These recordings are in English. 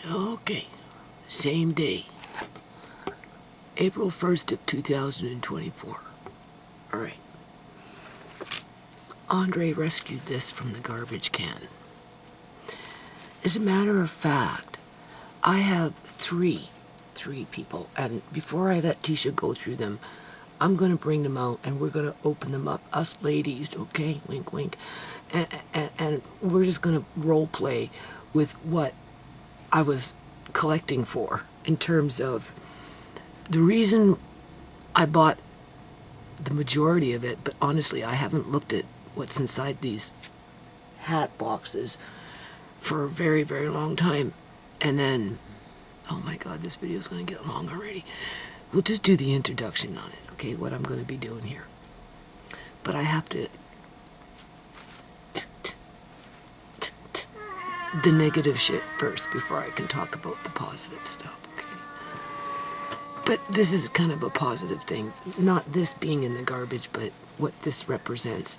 Okay, same day, April 1st of 2024. All right. Andre rescued this from the garbage can. As a matter of fact, I have three people, and before I let Tisha go through them, I'm going to bring them out and we're going to open them up, us ladies, okay? Wink, wink. And we're just going to role play with what I was collecting for in terms of the reason I bought the majority of it, but honestly, I haven't looked at what's inside these hat boxes for a very, very long time. And then, oh my God, this video is going to get long already. We'll just do the introduction on it, okay, what I'm going to be doing here. But I have to... the negative shit first before I can talk about the positive stuff, okay? But this is kind of a positive thing. Not this being in the garbage, but what this represents.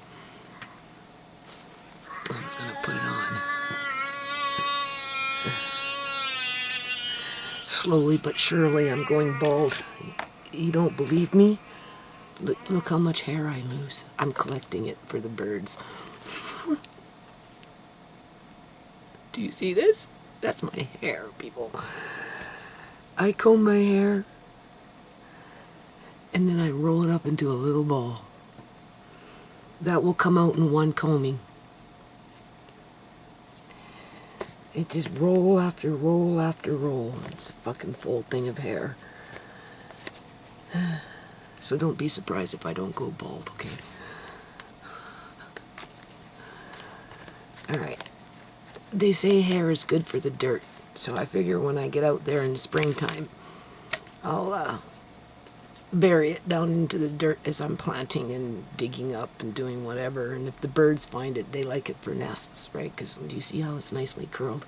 I'm just going to put it on. Slowly but surely, I'm going bald. You don't believe me? Look how much hair I lose. I'm collecting it for the birds. Do you see this? That's my hair, people. I comb my hair, and then I roll it up into a little ball. That will come out in one combing. It just roll after roll after roll. It's a fucking full thing of hair. So don't be surprised if I don't go bald, okay? Alright. They say hair is good for the dirt, so I figure when I get out there in the springtime, I'll bury it down into the dirt as I'm planting and digging up and doing whatever. And if the birds find it, they like it for nests, right? Because do you see how it's nicely curled?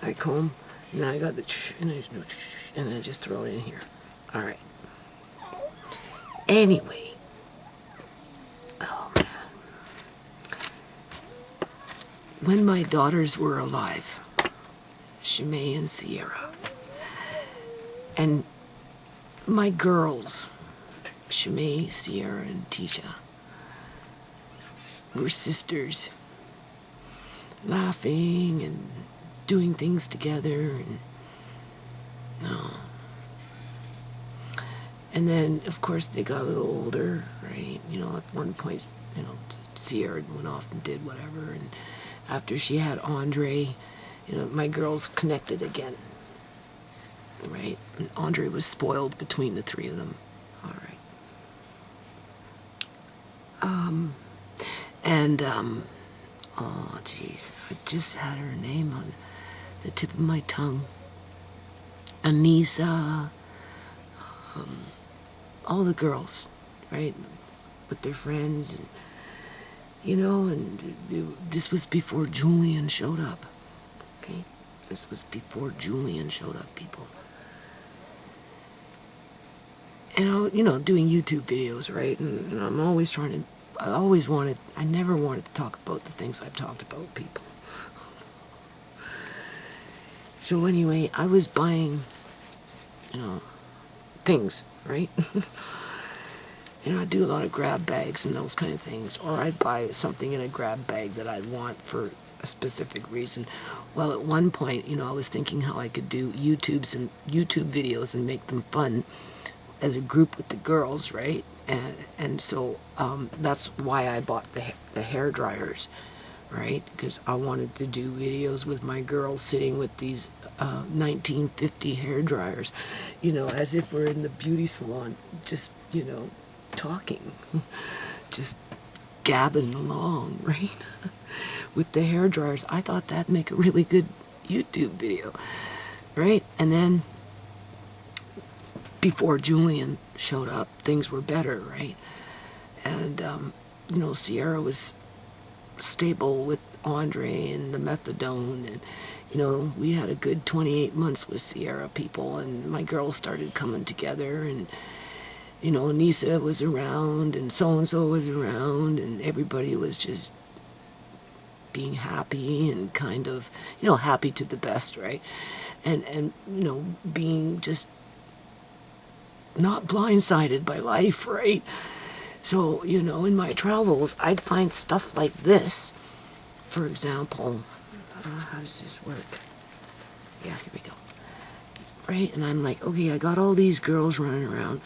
I comb, and then I got the and I just throw it in here. All right. Anyway, oh man, when my daughters were alive, Shimei and Sierra, and my girls, Shimei, Sierra, and Tisha, were sisters, laughing and doing things together, and and then, of course, they got a little older, right? You know, at one point, you know, Sierra went off and did whatever, and after she had Andre, you know, my girls connected again. Right? And Andre was spoiled between the three of them. All right. Oh, jeez. I just had her name on the tip of my tongue. Anissa. All the girls, right? With their friends. And, you know, and this was before Julian showed up. Okay? This was before Julian showed up, people. And you know, doing YouTube videos, right? And I'm always trying to, I never wanted to talk about the things I've talked about, people. So anyway, I was buying, you know, things, right? You know, I do a lot of grab bags and those kind of things. Or I'd buy something in a grab bag that I'd want for a specific reason. Well, at one point, you know, I was thinking how I could do YouTube videos and make them fun as a group with the girls, right? And so that's why I bought the hair dryers, right? Because I wanted to do videos with my girls sitting with these 1950 hair dryers, you know, as if we're in the beauty salon, just, you know, talking, just gabbing along, right? With the hair dryers. I thought that'd make a really good YouTube video, right? And then before Julian showed up, things were better, right? And, you know, Sierra was stable with Andre and the methadone, and, you know, we had a good 28 months with Sierra, people, and my girls started coming together, and, you know, Anissa was around, and so-and-so was around, and everybody was just being happy and kind of, happy to the best, right? And being just not blindsided by life, right? So, in my travels, I'd find stuff like this. For example, how does this work? Yeah, here we go. Right? And I'm like, okay, I got all these girls running around.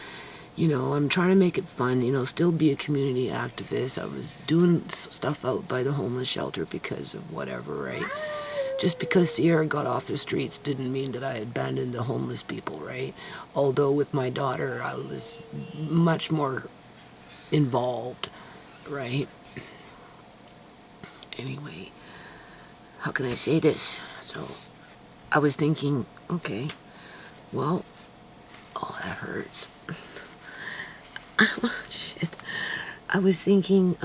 I'm trying to make it fun, still be a community activist. I was doing stuff out by the homeless shelter because of whatever, right? Just because Sierra got off the streets didn't mean that I abandoned the homeless people, right? Although with my daughter, I was much more involved, right? Anyway, how can I say this? So, I was thinking, okay, well, oh, that hurts. Shit. I was thinking,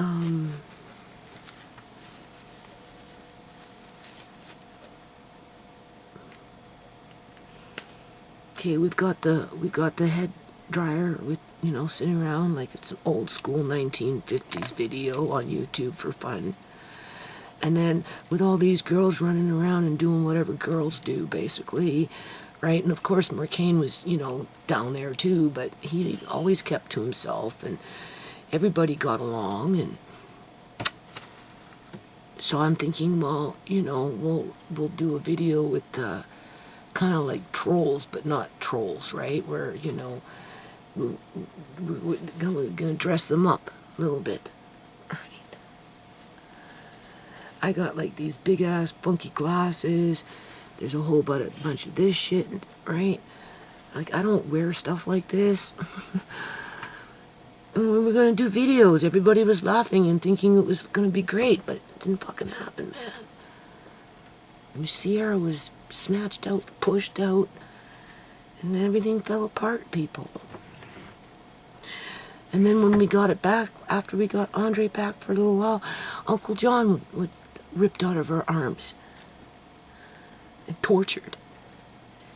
okay, we've got the head dryer with, sitting around like it's an old school 1950s video on YouTube for fun. And then with all these girls running around and doing whatever girls do, basically, right? And of course, Mercane was, down there too, but he always kept to himself, and everybody got along. And so I'm thinking, well, we'll do a video with kind of like trolls, but not trolls, right? Where, we're gonna dress them up a little bit. I got like these big ass funky glasses. There's a whole bunch of this shit, right? Like, I don't wear stuff like this. And we were gonna do videos. Everybody was laughing and thinking it was gonna be great, but it didn't fucking happen, man. And Sierra was snatched out, pushed out, and everything fell apart, people. And then when we got it back, after we got Andre back for a little while, Uncle John would ripped out of her arms and tortured.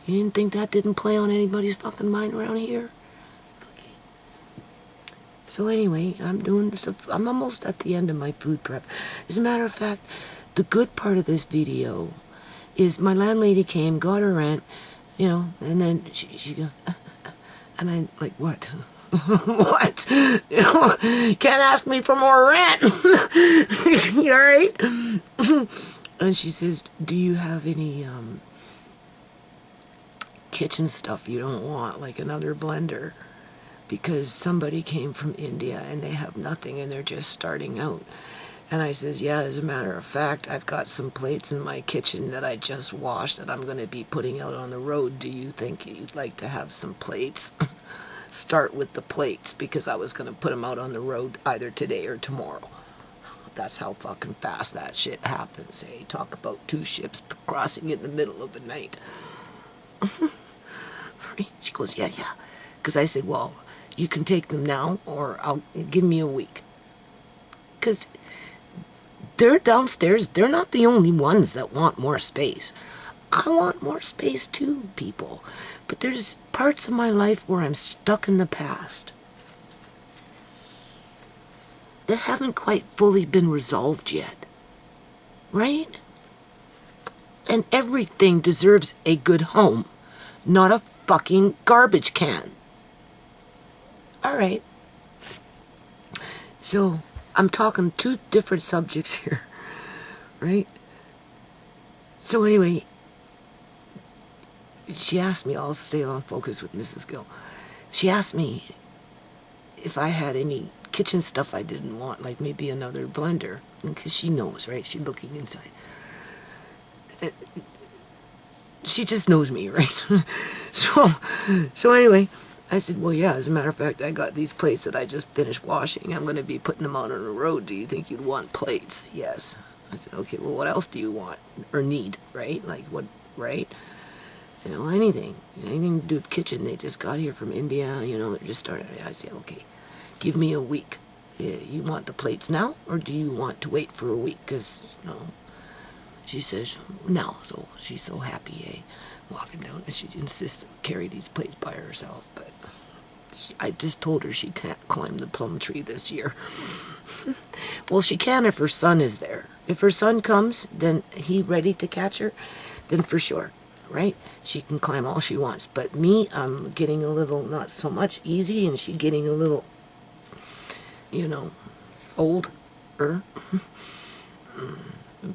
You didn't think that didn't play on anybody's fucking mind around here? Okay. So anyway, I'm almost at the end of my food prep. As a matter of fact, the good part of this video is my landlady came, got her rent, and then she go, and I'm like, what? What? Can't ask me for more rent. You alright? And she says, do you have any kitchen stuff you don't want, like another blender? Because somebody came from India and they have nothing and they're just starting out. And I says, yeah, as a matter of fact, I've got some plates in my kitchen that I just washed that I'm going to be putting out on the road. Do you think you'd like to have some plates? Start with the plates, because I was going to put them out on the road either today or tomorrow. That's how fucking fast that shit happens, eh? Talk about two ships crossing in the middle of the night. She goes, yeah. Because I said, well, you can take them now, or give me a week. Because they're downstairs. They're not the only ones that want more space. I want more space too, people. But there's parts of my life where I'm stuck in the past that haven't quite fully been resolved yet. Right? And everything deserves a good home, not a fucking garbage can. Alright. So, I'm talking two different subjects here. Right? So anyway, she asked me, I'll stay on focus with Mrs. Gill. She asked me if I had any kitchen stuff I didn't want, like maybe another blender. Because she knows, right? She's looking inside. And she just knows me, right? So anyway, I said, well, yeah, as a matter of fact, I got these plates that I just finished washing. I'm going to be putting them out on the road. Do you think you'd want plates? Yes. I said, okay, well, what else do you want or need, right? Like what, right? Anything to do with kitchen. They just got here from India, they're just starting. I said, okay, give me a week. You want the plates now, or do you want to wait for a week? Because, she says, no. So she's so happy, walking down, and she insists to carry these plates by herself. But I just told her she can't climb the plum tree this year. Well, she can if her son is there. If her son comes, then he ready to catch her, then for sure, right? She can climb all she wants. But me, I'm getting a little, not so much easy, and she getting a little, you know, older. It'd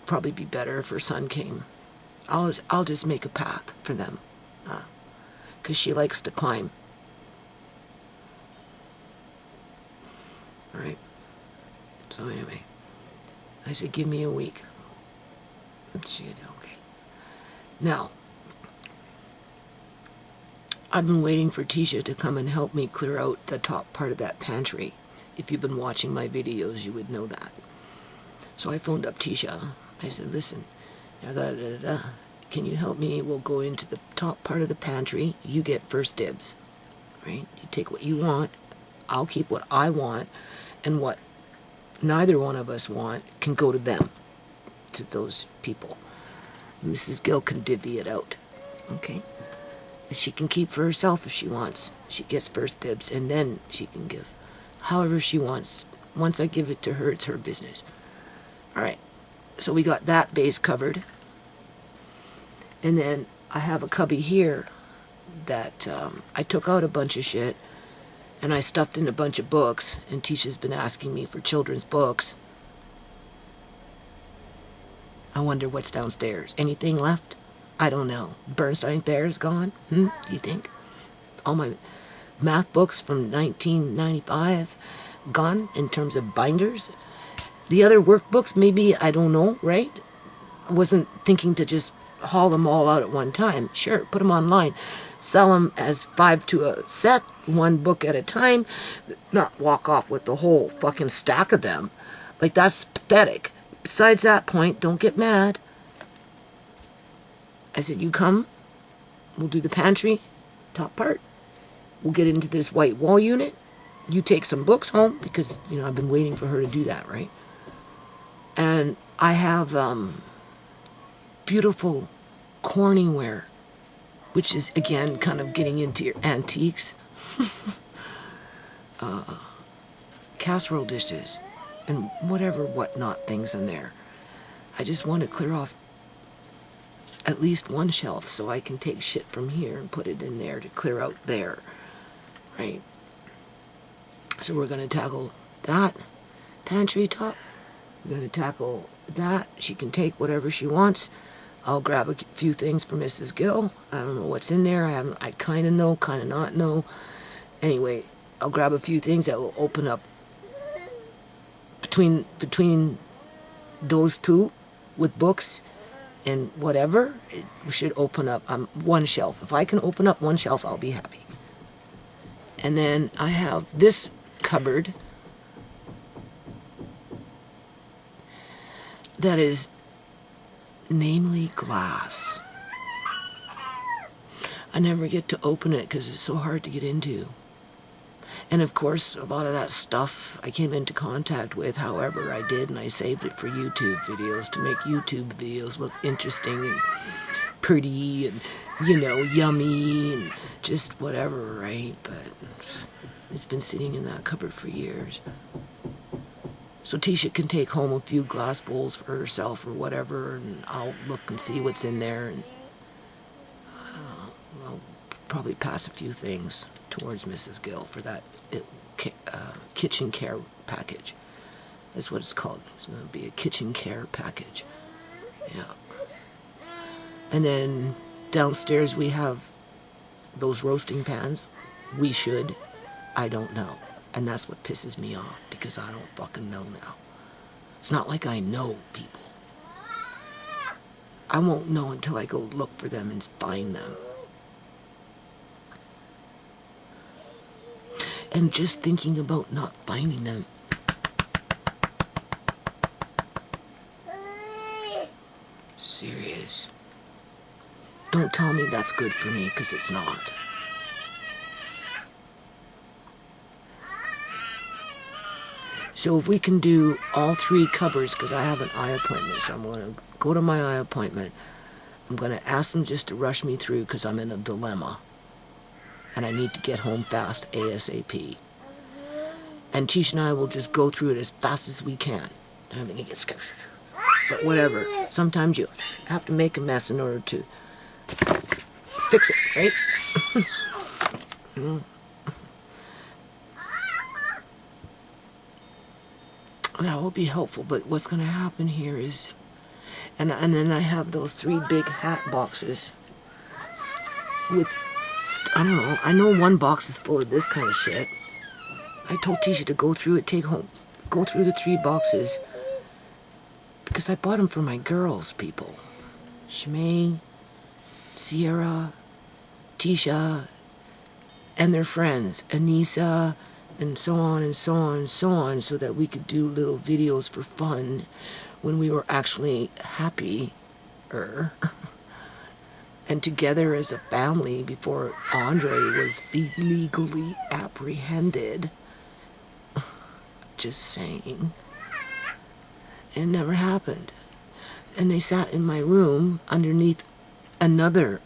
probably be better if her son came. I'll just make a path for them, because she likes to climb. All right. So anyway, I said, give me a week. And she said, okay. Now, I've been waiting for Tisha to come and help me clear out the top part of that pantry. If you've been watching my videos, you would know that. So I phoned up Tisha. I said, listen, can you help me? We'll go into the top part of the pantry. You get first dibs, right? You take what you want. I'll keep what I want. And what neither one of us want can go to them, to those people. Mrs. Gill can divvy it out, okay? She can keep for herself if she wants. She gets first dibs, and then she can give however she wants. Once I give it to her, it's her business. All right, so we got that base covered. And then I have a cubby here that I took out a bunch of shit, and I stuffed in a bunch of books, and Tisha's been asking me for children's books. I wonder what's downstairs. Anything left? I don't know. Bernstein Bear's gone? Do you think? All my math books from 1995 gone in terms of binders. The other workbooks, maybe, I don't know, right? I wasn't thinking to just haul them all out at one time. Sure, put them online. Sell them as 5 to a set, 1 book at a time. Not walk off with the whole fucking stack of them. Like, that's pathetic. Besides that point, don't get mad. I said, you come, we'll do the pantry, top part. We'll get into this white wall unit. You take some books home, because, you know, I've been waiting for her to do that, right? And I have beautiful Corningware, which is, again, kind of getting into your antiques. Casserole dishes and whatever whatnot things in there. I just want to clear off at least one shelf so I can take shit from here and put it in there to clear out there, right? So we're going to tackle that pantry top. We're going to tackle that. She can take whatever she wants. I'll grab a few things for Mrs. Gill. I don't know what's in there. I kind of know, kind of not know. Anyway, I'll grab a few things that will open up between those two with books and whatever. It should open up one shelf. If I can open up one shelf, I'll be happy. And then I have this cupboard that is namely glass. I never get to open it because it's so hard to get into. And of course, a lot of that stuff I came into contact with, however I did, and I saved it for YouTube videos to make YouTube videos look interesting and pretty and, you know, yummy and just whatever, right? But it's been sitting in that cupboard for years. So Tisha can take home a few glass bowls for herself or whatever, and I'll look and see what's in there, and I'll probably pass a few things towards Mrs. Gill for that kitchen care package. That's what it's called. It's going to be a kitchen care package. Yeah. And then downstairs we have those roasting pans. We should. I don't know. And that's what pisses me off, because I don't fucking know now. It's not like I know people. I won't know until I go look for them and find them. And just thinking about not finding them. Serious. Don't tell me that's good for me, because it's not. So if we can do all 3 cupboards, because I have an eye appointment, so I'm going to go to my eye appointment. I'm going to ask them just to rush me through, because I'm in a dilemma. And I need to get home fast, ASAP. And Tisha and I will just go through it as fast as we can. I'm going to get scared. But whatever. Sometimes you have to make a mess in order to fix it, right? That will be helpful, but what's going to happen here is, and then I have those 3 big hat boxes with, I don't know, I know one box is full of this kind of shit. I told Tisha to go through it, go through the 3 boxes, because I bought them for my girls, people. Shemaine, Sierra, Tisha, and their friends, Anissa, and so on and so on and so on, so that we could do little videos for fun when we were actually happier and together as a family before Andre was illegally apprehended. Just saying. It never happened. And they sat in my room underneath another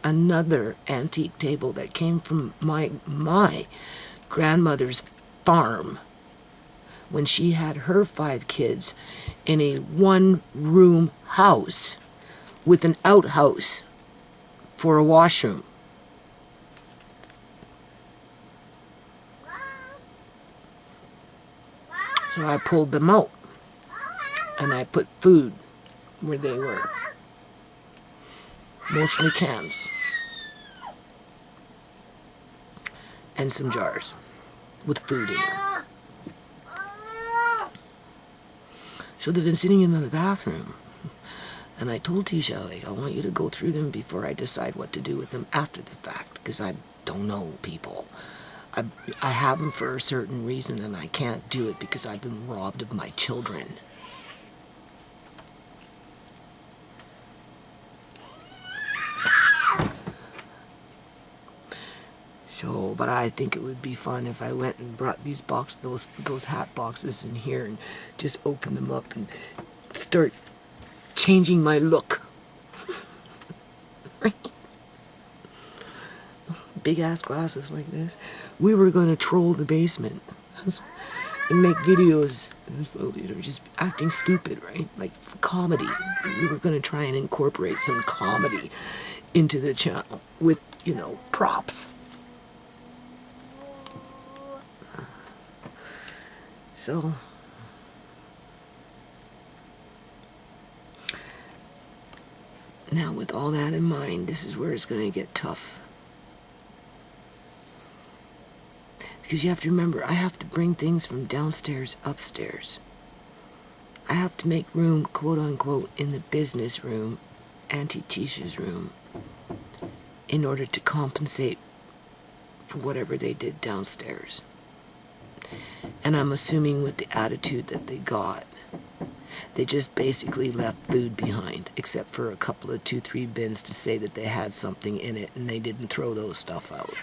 antique table that came from my grandmother's farm when she had her 5 kids in a 1-room house with an outhouse for a washroom. So I pulled them out and I put food where they were. Mostly cans. And some jars with food in them. So they've been sitting in the bathroom. And I told Tisha, like, I want you to go through them before I decide what to do with them after the fact. Because I don't know people. I have them for a certain reason and I can't do it because I've been robbed of my children. So, but I think it would be fun if I went and brought these those hat boxes in here and just open them up and start changing my look. Right? Big ass glasses like this. We were gonna troll the basement and make videos, just acting stupid, right? Like comedy. We were gonna try and incorporate some comedy into the channel with, you know, props. So, now with all that in mind, this is where it's going to get tough. Because you have to remember, I have to bring things from downstairs upstairs. I have to make room, quote unquote, in the business room, Auntie Tisha's room, in order to compensate for whatever they did downstairs. And I'm assuming with the attitude that they got, they just basically left food behind, except for a couple of 2-3 bins to say that they had something in it, and they didn't throw those stuff out.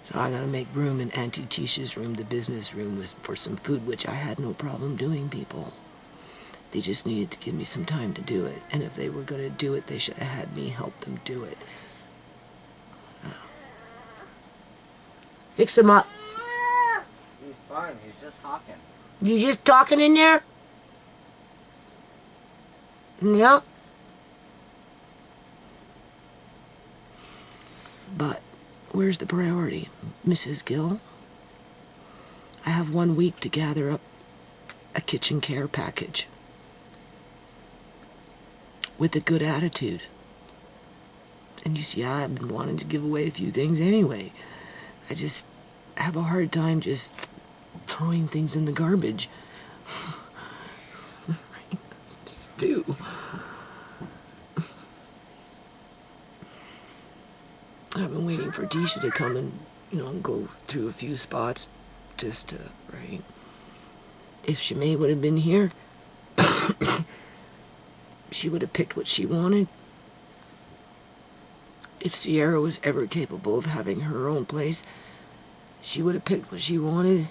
So I gotta make room in Auntie Tisha's room, the business room, for some food, which I had no problem doing, people. They just needed to give me some time to do it, and if they were gonna do it, they should have had me help them do it. Fix them up. He's fine. He's just talking. You just talking in there? Yeah. But where's the priority, Mrs. Gill? I have 1 week to gather up a kitchen care package with a good attitude. And you see, I've been wanting to give away a few things anyway. I just have a hard time just throwing things in the garbage. Just do. I've been waiting for Tisha to come and, you know, go through a few spots just to, right? If Shemay would have been here, she would have picked what she wanted. If Sierra was ever capable of having her own place, she would have picked what she wanted.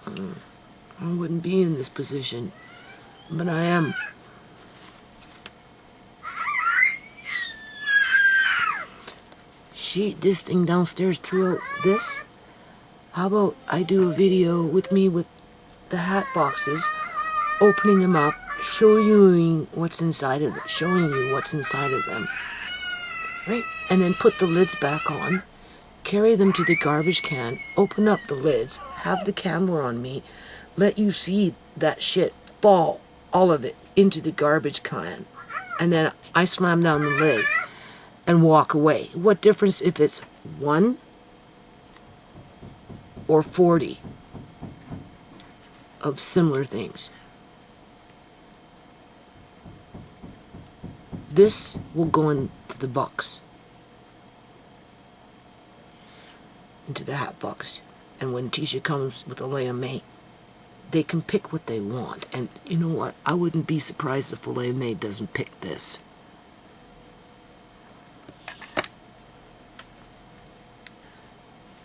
I wouldn't be in this position, but I am. This thing downstairs threw out this. How about I do a video with me with the hat boxes, opening them up, showing you what's inside of them, right? And then put the lids back on, carry them to the garbage can, open up the lids, have the camera on me, let you see that shit fall, all of it, into the garbage can. And then I slam down the lid and walk away. What difference if it's 1 or 40 of similar things? This will go into the box, into the hat box. And when Tisha comes with a filet of May, they can pick what they want. And you know what? I wouldn't be surprised if filet of May doesn't pick this.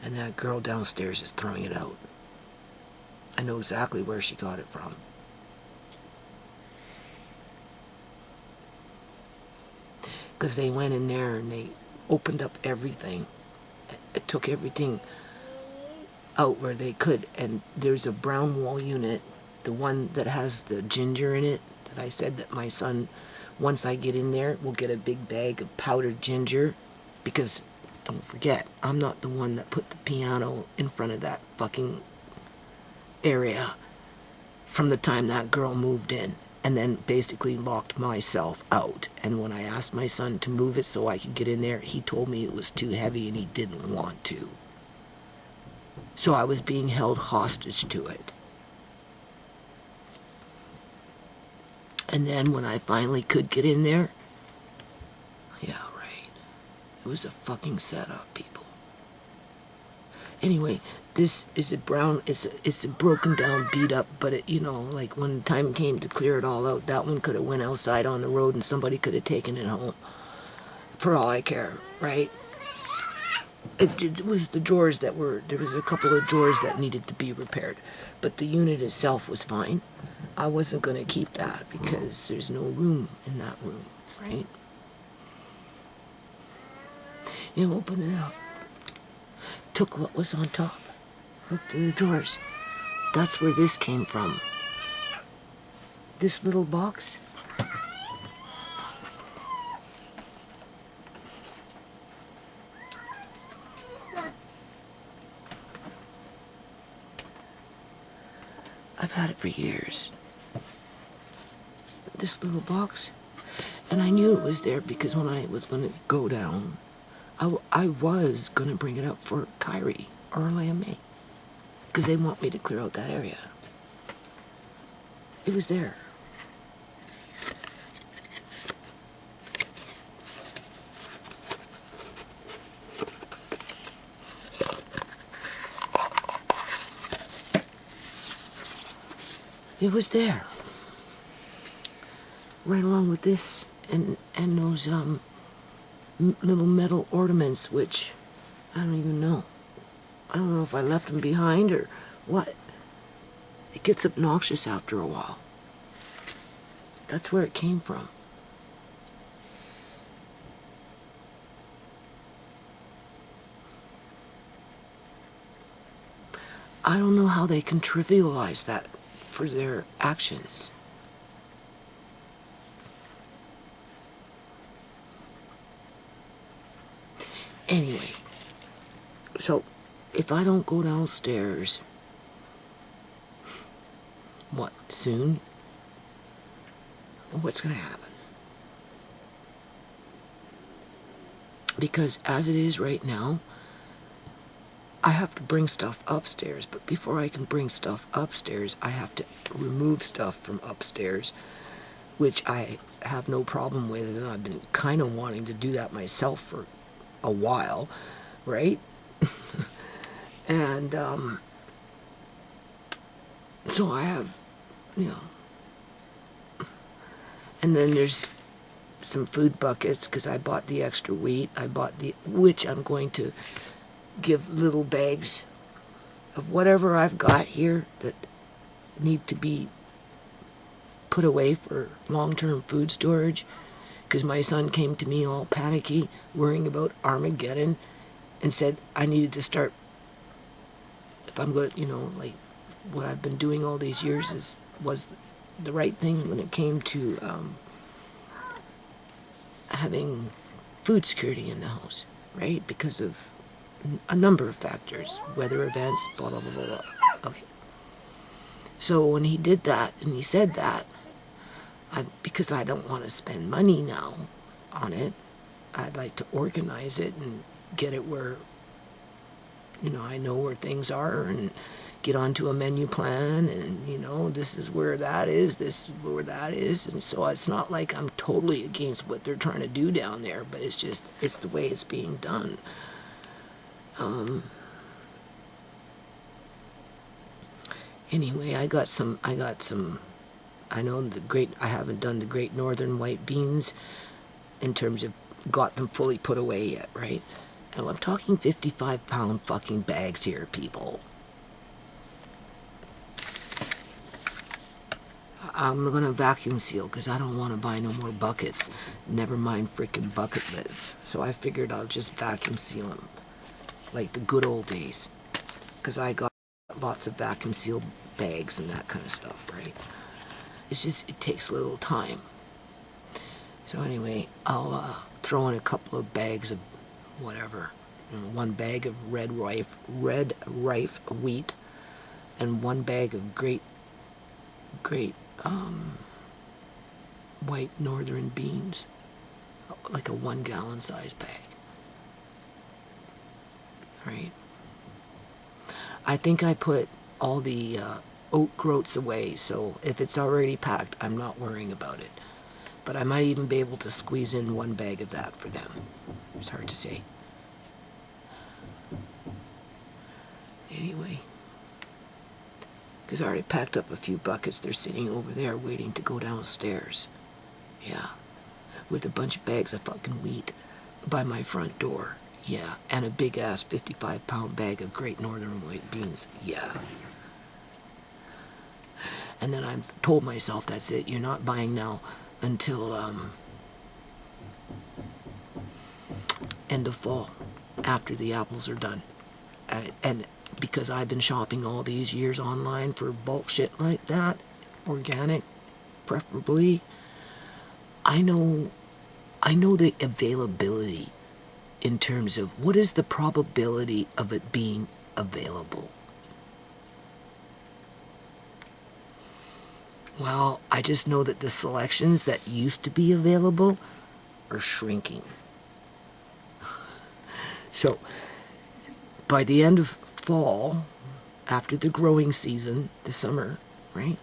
And that girl downstairs is throwing it out. I know exactly where she got it from. Because they went in there and they opened up everything. It took everything out where they could. And there's a brown wall unit, the one that has the ginger in it, that I said that my son, once I get in there, will get a big bag of powdered ginger. Because, don't forget, I'm not the one that put the piano in front of that fucking area from the time that girl moved in. And then basically locked myself out. And when I asked my son to move it so I could get in there, he told me it was too heavy and he didn't want to. So I was being held hostage to it. And then when I finally could get in there, yeah, right. It was a fucking setup, people. Anyway, this is a brown, it's a broken down, beat up, but it, you know, like when the time came to clear it all out, that one could have went outside on the road and somebody could have taken it home. For all I care, right? It was the drawers that were, there was a couple of drawers that needed to be repaired, but the unit itself was fine. I wasn't going to keep that because there's no room in that room, right? You open it up. Took what was on top, looked in the drawers. That's where this came from. This little box. I've had it for years. This little box. And I knew it was there because when I was going to go down, I was going to bring it up for Kyrie or May because they want me to clear out that area. It was there. It was there. Right along with this and those little metal ornaments, which I don't even know. I don't know if I left them behind or what. It gets obnoxious after a while. That's where it came from. I don't know how they can trivialize that for their actions. Anyway, so if I don't go downstairs, what, soon? What's going to happen? Because as it is right now, I have to bring stuff upstairs, but before I can bring stuff upstairs, I have to remove stuff from upstairs, which I have no problem with, and I've been kind of wanting to do that myself for a while, right? And so I have, you know, and then there's some food buckets because I bought the extra wheat. I bought which I'm going to give little bags of whatever I've got here that need to be put away for long-term food storage. Because my son came to me all panicky, worrying about Armageddon, and said I needed to start, if I'm going to, you know, like, what I've been doing all these years was the right thing when it came to having food security in the house, right? Because of a number of factors, weather events, blah, blah, blah, blah, blah. Okay. So when he did that and he said that, because I don't want to spend money now on it, I'd like to organize it and get it where, I know where things are and get onto a menu plan and, this is where that is, this is where that is. And so it's not like I'm totally against what they're trying to do down there, but it's the way it's being done. Anyway, I know I haven't done the Great Northern white beans in terms of got them fully put away yet, right? And I'm talking 55-pound fucking bags here, people. I'm gonna vacuum seal because I don't want to buy no more buckets. Never mind freaking bucket lids. So I figured I'll just vacuum seal them like the good old days. Because I got lots of vacuum seal bags and that kind of stuff, right? It's just, it takes a little time. So anyway, I'll throw in a couple of bags of whatever. One bag of red rife wheat and one bag of great white northern beans, like a 1 gallon size bag. Right? I think I put all the oat groats away, so if it's already packed, I'm not worrying about it. But I might even be able to squeeze in 1 bag of that for them. It's hard to say. Anyway, because I already packed up a few buckets. They're sitting over there waiting to go downstairs. Yeah, with a bunch of bags of fucking wheat by my front door. Yeah, and a big ass 55-pound bag of Great Northern white beans. Yeah. And then I've told myself, that's it, you're not buying now until end of fall, after the apples are done. And because I've been shopping all these years online for bulk shit like that, organic preferably, I know the availability in terms of what is the probability of it being available. Well, I just know that the selections that used to be available are shrinking. So, by the end of fall, after the growing season, the summer, right?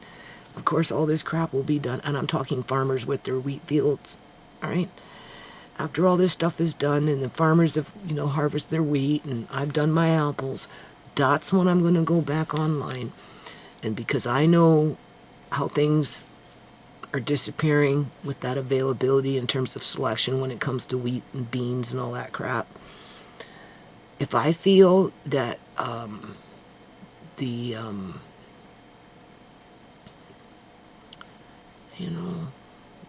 Of course, all this crap will be done, and I'm talking farmers with their wheat fields, all right? After all this stuff is done, and the farmers have, harvested their wheat, and I've done my apples, that's when I'm going to go back online. And because I know how things are disappearing with that availability in terms of selection when it comes to wheat and beans and all that crap, if I feel that the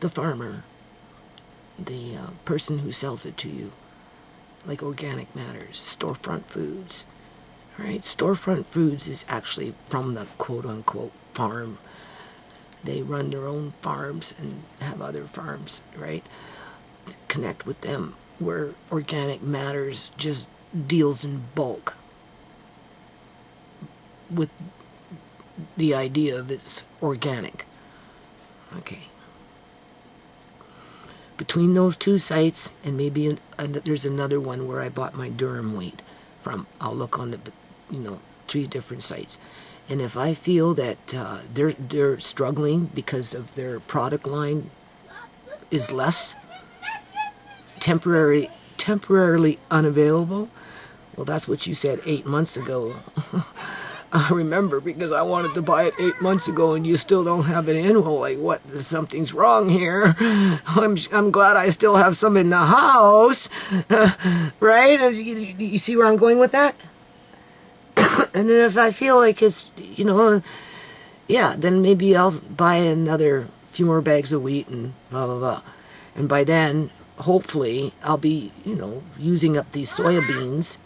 farmer, the person who sells it to you, like Organic Matters, Storefront Foods, right? Storefront Foods is actually from the quote-unquote farm. They run their own farms and have other farms, right? Connect with them, where Organic Matters just deals in bulk with the idea of it's organic. Okay. Between those two sites, and maybe there's another one where I bought my Durham wheat from. I'll look on the, 3 different sites. And if I feel that they're struggling because of their product line is less temporarily unavailable, well, that's what you said 8 months ago. I remember, because I wanted to buy it 8 months ago and you still don't have it in. Well, like, what? Something's wrong here. I'm glad I still have some in the house. Right? You see where I'm going with that? And then if I feel like it's, yeah, then maybe I'll buy another few more bags of wheat and blah, blah, blah. And by then, hopefully, I'll be, using up these soya beans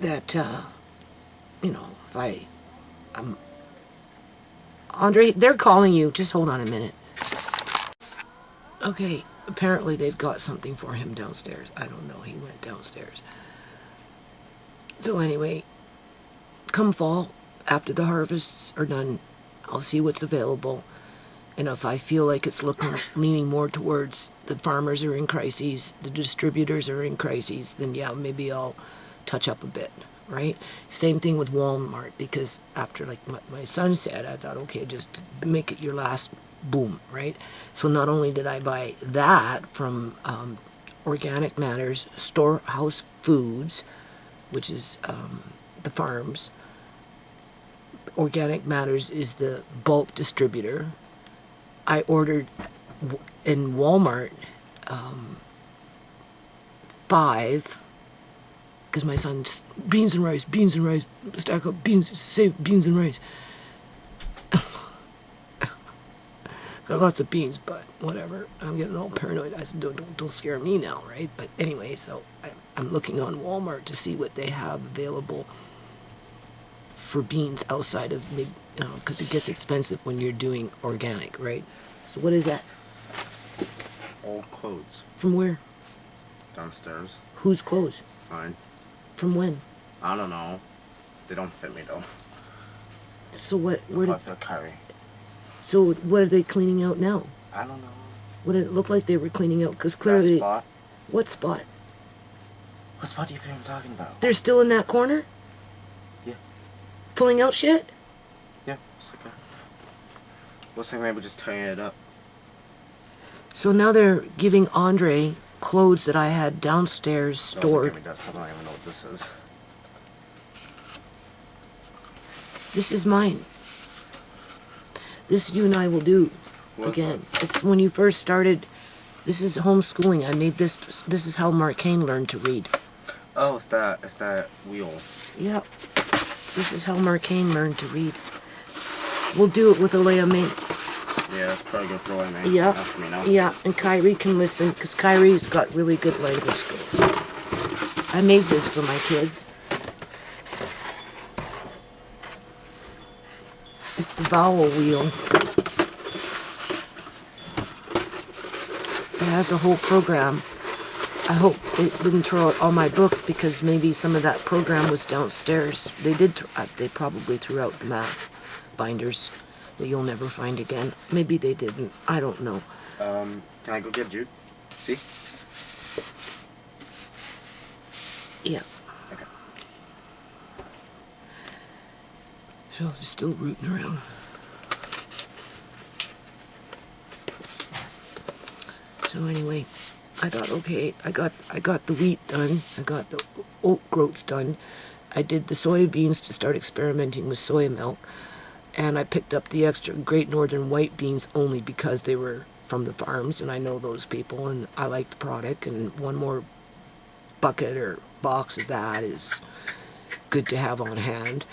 that, if I Andre, they're calling you. Just hold on a minute. Okay, apparently they've got something for him downstairs. I don't know. He went downstairs. So anyway, come fall, after the harvests are done, I'll see what's available. And if I feel like it's leaning more towards the farmers are in crises, the distributors are in crises, then yeah, maybe I'll touch up a bit, right? Same thing with Walmart, because after, like my son said, I thought, okay, just make it your last boom, right? So not only did I buy that from Organic Matters, Storehouse Foods, which is the farms. Organic Matters is the bulk distributor. I ordered in Walmart 5, because my son's beans and rice, stack up beans, save beans and rice. Got lots of beans, but whatever. I'm getting all paranoid. I said, don't scare me now, right? But anyway, so I'm looking on Walmart to see what they have available for beans outside of, maybe, because it gets expensive when you're doing organic, right? So what is that? Old clothes. From where? Downstairs. Whose clothes? Mine. From when? I don't know. They don't fit me though. So what? Where I did? feel carry. So what are they cleaning out now? I don't know. What did it look like they were cleaning out? Because That clearly, spot. what spot? What spot do you think I'm talking about? They're still in that corner, Yeah. pulling out shit. Yeah. It's okay. Looks like maybe just tearing it up. So now they're giving Andre clothes that I had downstairs Don't stored. give me that stuff. I don't even know what this is. This is mine. This you and I will do What's again. It's when you first started. This is homeschooling. I made this. This is how Marcane learned to read. Oh, it's that wheel. Yep. This is how Marcane learned to read. We'll do it with Alea May. Yeah, that's probably good for away, man. Yeah. After me now. Yeah, and Kyrie can listen, because Kyrie's got really good language skills. I made this for my kids. It's the vowel wheel. It has a whole program. I hope it didn't throw out all my books, because maybe some of that program was downstairs. They did. They probably threw out the math binders that you'll never find again. Maybe they didn't. I don't know. Can I go get Jude? See? Yeah. Okay. So they're still rooting around. So anyway, I thought, okay, I got the wheat done. I got the oat groats done. I did the soybeans to start experimenting with soy milk. And I picked up the extra Great Northern white beans only because they were from the farms, and I know those people, and I like the product, and one more bucket or box of that is good to have on hand.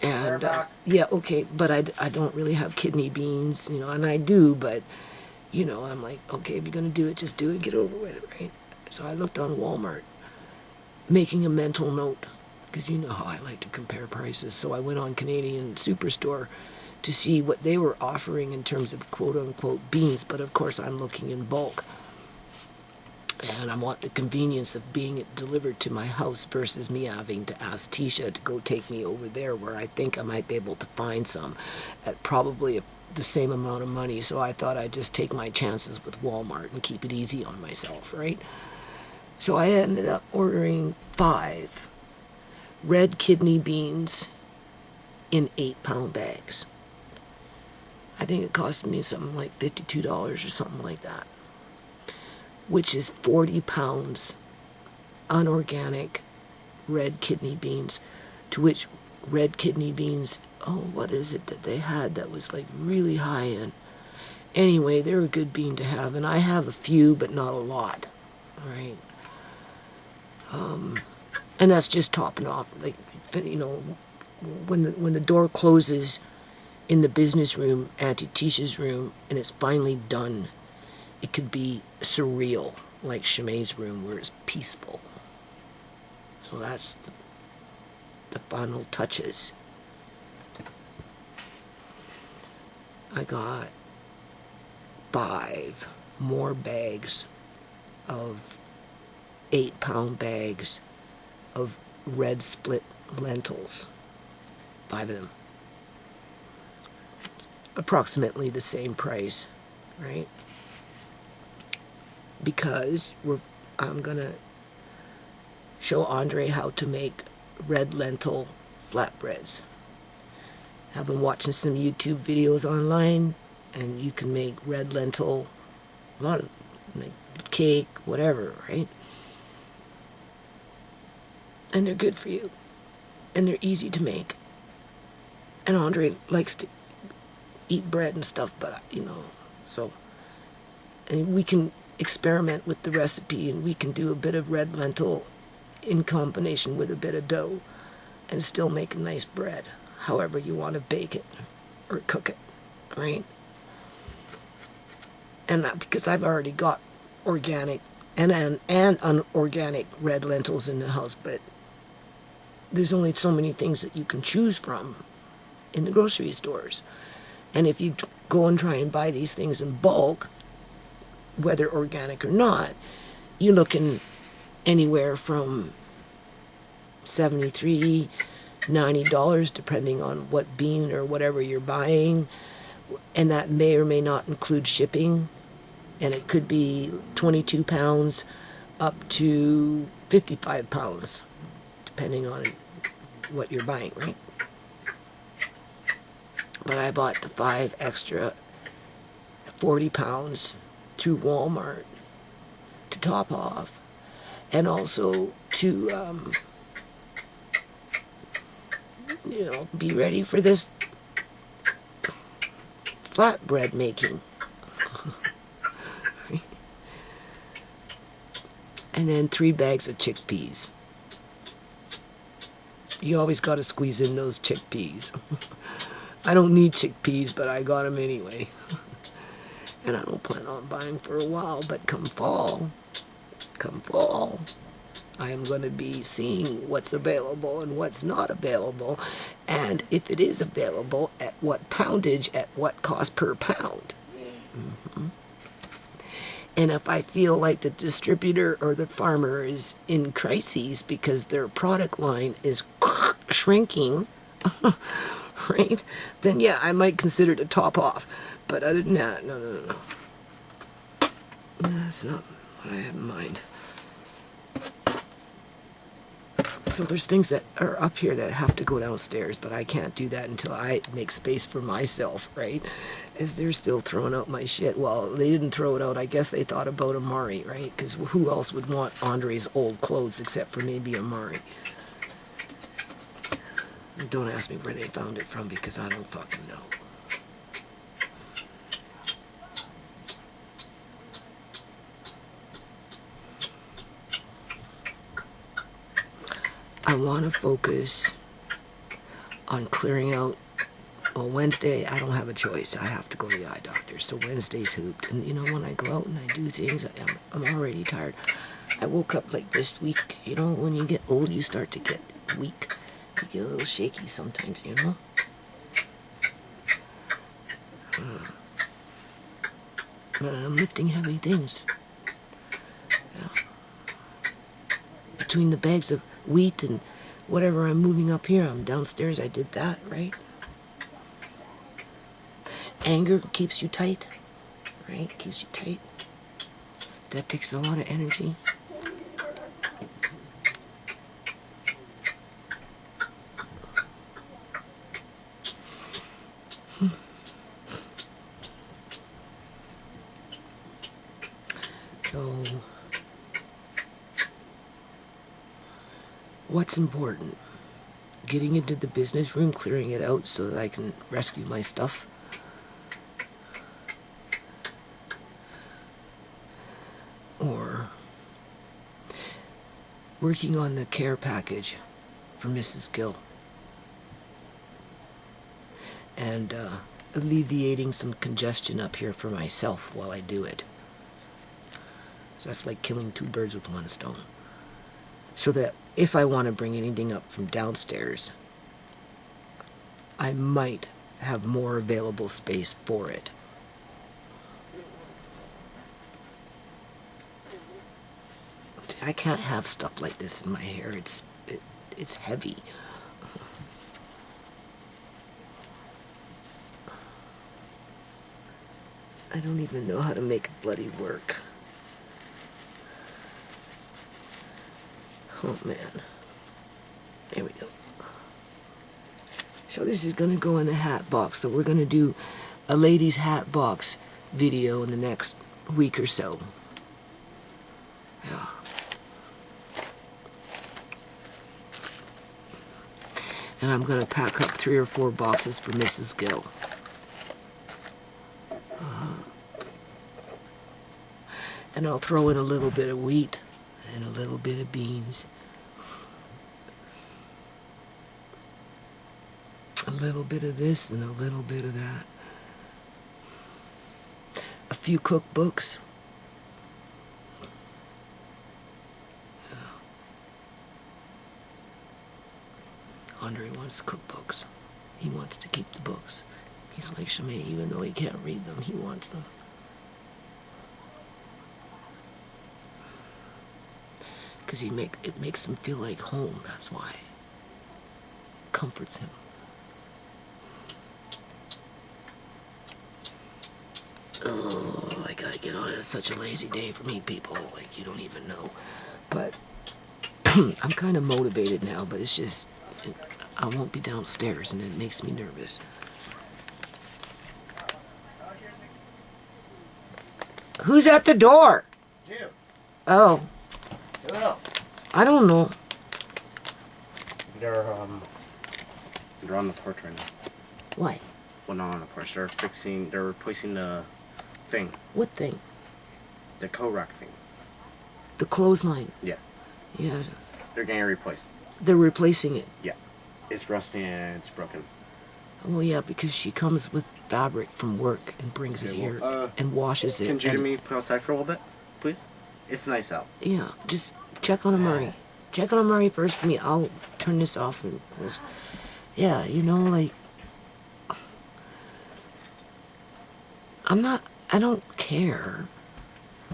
And yeah, okay, but I don't really have kidney beans, and I do, but I'm like, okay, if you're gonna do it, just do it, get over with it, right? So I looked on Walmart, making a mental note, because you know how I like to compare prices. So I went on Canadian Superstore to see what they were offering in terms of quote-unquote beans, but of course I'm looking in bulk. And I want the convenience of being it delivered to my house versus me having to ask Tisha to go take me over there, where I think I might be able to find some at probably the same amount of money. So I thought I'd just take my chances with Walmart and keep it easy on myself, right? So I ended up ordering 5 red kidney beans in 8-pound bags. I think it cost me something like $52 or something like that, which is 40 pounds unorganic red kidney beans, to which red kidney beans, what is it that they had that was like really high in? Anyway, they're a good bean to have, and I have a few, but not a lot, right? And that's just topping off, like, when the door closes in the business room, Auntie Tisha's room, and it's finally done, it could be surreal, like Shemai's room, where it's peaceful. So that's the final touches. I got 5 more bags of 8-pound bags of red split lentils. 5 of them. Approximately the same price, right? Because I'm gonna show Andre how to make red lentil flatbreads. I've been watching some YouTube videos online, and you can make red lentil, a lot of like cake, whatever, right? And they're good for you, and they're easy to make. And Andre likes to eat bread and stuff, but so, and we can experiment with the recipe, and we can do a bit of red lentil in combination with a bit of dough and still make a nice bread, however you want to bake it or cook it, right? And because I've already got organic and unorganic red lentils in the house, but there's only so many things that you can choose from in the grocery stores. And if you go and try and buy these things in bulk, whether organic or not, you're looking anywhere from $73, $90, depending on what bean or whatever you're buying. And that may or may not include shipping. And it could be 22 pounds up to 55 pounds, depending on what you're buying, right? But I bought the 5 extra 40 pounds through Walmart to top off, and also to be ready for this flatbread making. And then 3 bags of chickpeas. You always got to squeeze in those chickpeas. I don't need chickpeas, but I got them anyway. And I don't plan on buying for a while, but come fall, I am going to be seeing what's available and what's not available, and if it is available, at what poundage, at what cost per pound. Mm-hmm. And if I feel like the distributor or the farmer is in crises because their product line is shrinking, right, then yeah, I might consider to top off. But other than that, no. That's not what I have in mind. So there's things that are up here that have to go downstairs, but I can't do that until I make space for myself, right? If they're still throwing out my shit, well, they didn't throw it out. I guess they thought about Amari, right? Because who else would want Andre's old clothes except for maybe Amari? Don't ask me where they found it from, because I don't fucking know. I want to focus on clearing out. Well, Wednesday, I don't have a choice. I have to go to the eye doctor. So Wednesday's hooped. And when I go out and I do things, I'm already tired. I woke up like this week. When you get old, you start to get weak. You get a little shaky sometimes, But I'm lifting heavy things. Between the bags of wheat and whatever I'm moving up here, I'm downstairs, I did that, right? Anger keeps you tight, right? Keeps you tight. That takes a lot of energy. So, what's important? Getting into the business room, clearing it out so that I can rescue my stuff. Or working on the care package for Mrs. Gill. And alleviating some congestion up here for myself while I do it. So that's like killing 2 birds with 1 stone. So that if I want to bring anything up from downstairs, I might have more available space for it. I can't have stuff like this in my hair. It's heavy. I don't even know how to make it bloody work. Oh man. There we go. So this is gonna go in the hat box. So we're gonna do a ladies hat box video in the next week or so. Yeah. And I'm gonna pack up 3 or 4 boxes for Mrs. Gill. And I'll throw in a little bit of wheat and a little bit of beans. A little bit of this and a little bit of that. A few cookbooks. Andre wants cookbooks. He wants to keep the books. He's like Shemay, even though he can't read them, he wants them. Because it makes him feel like home, that's why. It comforts him. Oh, I gotta get on it. It's such a lazy day for me, people. Like, you don't even know. But I'm kind of motivated now, but it's just, I won't be downstairs, and it makes me nervous. Who's at the door? Gill. Oh, Who else? I don't know. They're on the porch right now. Why? Well, not on the porch. They're replacing the thing. What thing? The coat rack thing. The clothesline. Yeah. Yeah, They're getting it replaced. they're replacing it. Yeah. It's rusty and it's broken. Oh yeah, because she comes with fabric from work and brings it Okay, here well, and washes it. Can Judy and- and me put outside for a little bit, please? It's nice out. Yeah, just check on Amari. Check on Amari first for me. I'll turn this off and yeah, you know, like I don't care,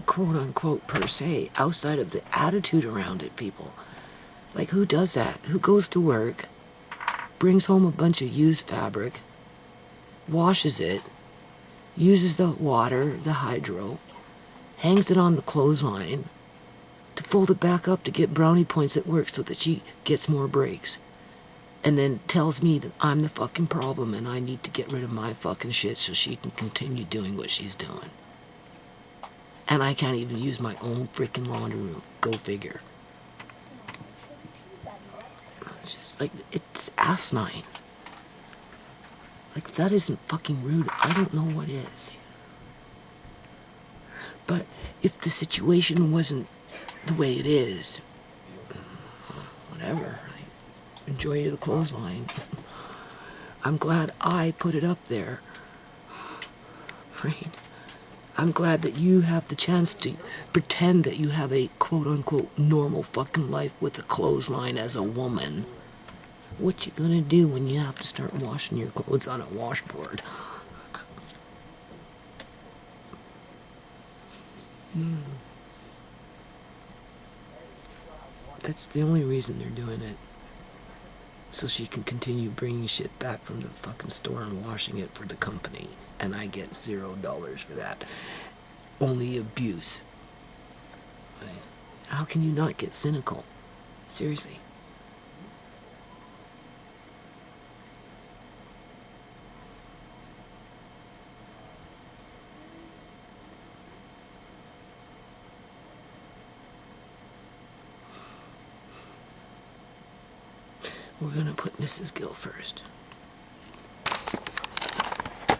quote unquote, per se, outside of the attitude around it, people. Like, who does that? Who goes to work, brings home a bunch of used fabric, washes it, uses the water, the hydro, hangs it on the clothesline to fold it back up to get brownie points at work so that she gets more breaks, and then tells me that I'm the fucking problem and I need to get rid of my fucking shit so she can continue doing what she's doing. And I can't even use my own freaking laundry room. Go figure. It's just like, it's asinine. Like, if that isn't fucking rude, I don't know what is. But if the situation wasn't the way it is, whatever. Enjoy the clothesline. I'm glad I put it up there. Right? I'm glad that you have the chance to pretend that you have a quote-unquote normal fucking life with a clothesline as a woman. What you gonna do when you have to start washing your clothes on a washboard? That's the only reason they're doing it. So she can continue bringing shit back from the fucking store and washing it for the company. And I get $0 for that. Only abuse. Right? How can you not get cynical? Seriously. We're gonna put Mrs. Gill first.